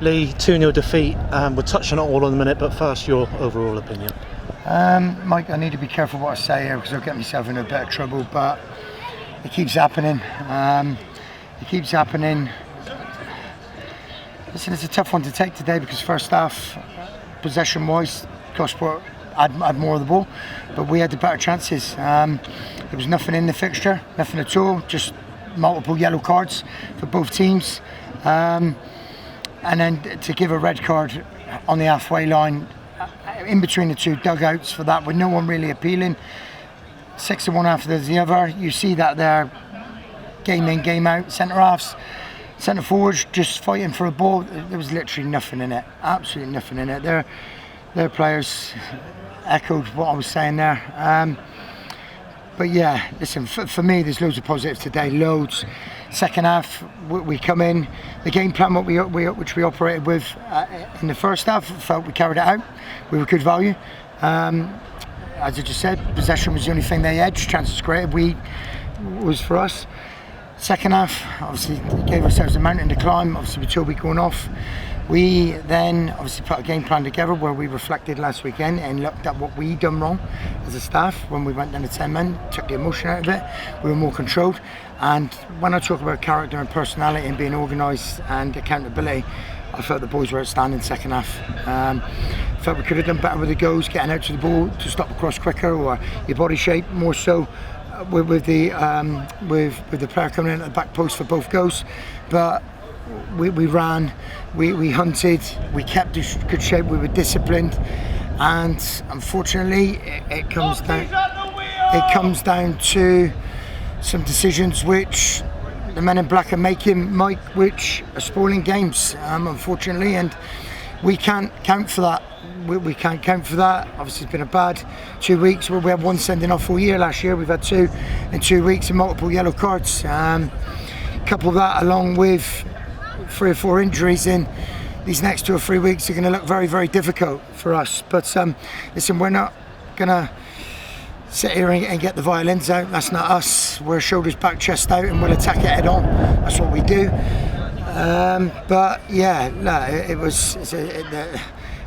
Lee, 2-0 defeat. We're touching on it all in a minute, but first, your overall opinion. Mike, I need to be careful what I say here because I'll get myself in a bit of trouble, but it keeps happening. It keeps happening. Listen, it's a tough one to take today because first half, possession-wise, Gosport had more of the ball, but we had the better chances. There was nothing in the fixture, nothing at all, just multiple yellow cards for both teams. And then to give a red card on the halfway line, in between the two dugouts for that, with no one really appealing. 6 to 1 after the other. You see that there, game in, game out. Centre halves, centre forwards, just fighting for a ball. There was literally nothing in it. Absolutely nothing in it. Their players echoed what I was saying there. But yeah, listen, for me, there's loads of positives today. Loads. Second half, we come in. The game plan which we operated with in the first half, felt we carried it out. We were good value. As I just said, possession was the only thing they edged. Chances created was for us. Second half, obviously, gave ourselves a mountain to climb. Obviously, with Toby going off. We then obviously put a game plan together where we reflected last weekend and looked at what we done wrong as a staff when we went down to 10 men, took the emotion out of it. We were more controlled. And when I talk about character and personality and being organised and accountability, I felt the boys were outstanding second half. Felt we could have done better with the goals, getting out to the ball to stop across quicker, or your body shape more so with the player coming in at the back post for both goals. But we ran, we hunted, we kept in good shape, we were disciplined, and unfortunately it comes down to some decisions which the men in black are making, Mike, which are spoiling games, unfortunately, and we can't count for that. We can't count for that. Obviously, it's been a bad 2 weeks. We had one sending off all year last year. We've had 2 in 2 weeks and multiple yellow cards. Couple that along with 3 or 4 injuries in these next 2 or 3 weeks are going to look very, very difficult for us. But listen, we're not going to sit here and get the violins out. That's not us. We're shoulders back, chest out, and we'll attack it head on. That's what we do. But yeah, no,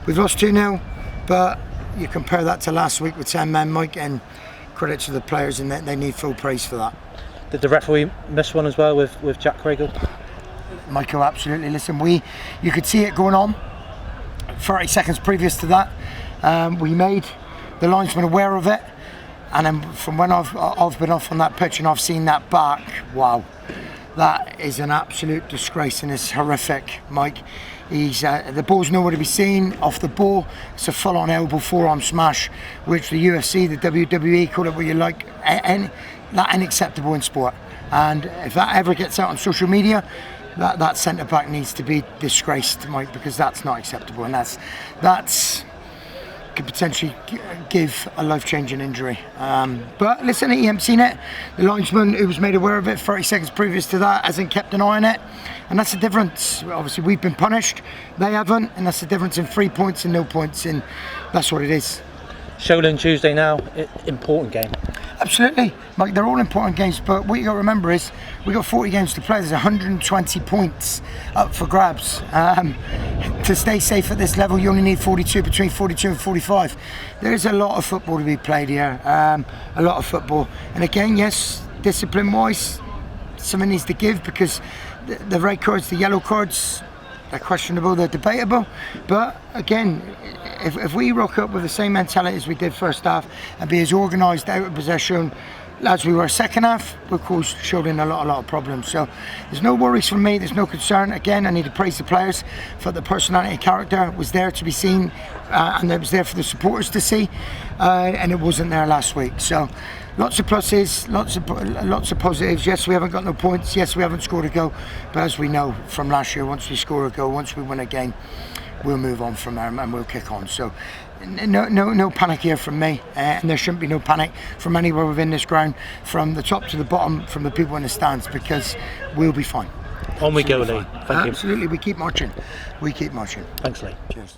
we've lost 2-0, but you compare that to last week with 10 men, Mike, and credit to the players, and they need full praise for that. Did the referee miss one as well with Jack Craigle? Michael, absolutely. Listen, you could see it going on 30 seconds previous to that. We made the linesman aware of it, and then from when I've been off on that pitch and I've seen that back, wow, that is an absolute disgrace and it's horrific, Mike. The ball's nowhere to be seen off the ball. It's a full-on elbow forearm smash, which the UFC, the WWE, call it what you like, that unacceptable in sport. And if that ever gets out on social media, that centre back needs to be disgraced, Mike, because that's not acceptable, and that's could potentially give a life-changing injury. But listen, he hasn't seen it. The linesman who was made aware of it 30 seconds previous to that hasn't kept an eye on it, and that's the difference. Obviously, we've been punished, they haven't, and that's the difference in 3 points and no points, and that's what it is. Shoalin Tuesday now, important game. Absolutely, Mike, they're all important games, but what you got to remember is we've got 40 games to play. There's 120 points up for grabs. To stay safe at this level, you only need 42, between 42 and 45. There is a lot of football to be played here, a lot of football. And again, yes, discipline-wise, something needs to give, because the red cards, the yellow cards, they're questionable, they're debatable. But again, if we rock up with the same mentality as we did first half and be as organised out of possession as we were second half, we'll cause Shoalin a lot of problems. So there's no worries from me, there's no concern. Again, I need to praise the players for the personality and character was there to be seen, and it was there for the supporters to see, and it wasn't there last week. So lots of pluses, lots of positives. Yes, we haven't got no points. Yes, we haven't scored a goal. But as we know from last year, once we score a goal, once we win a game, we'll move on from there and we'll kick on. So no panic here from me, and there shouldn't be no panic from anywhere within this ground, from the top to the bottom, from the people in the stands, because we'll be fine. On we go, Lee. Thank you. Absolutely, we keep marching. We keep marching. Thanks, Lee. Cheers.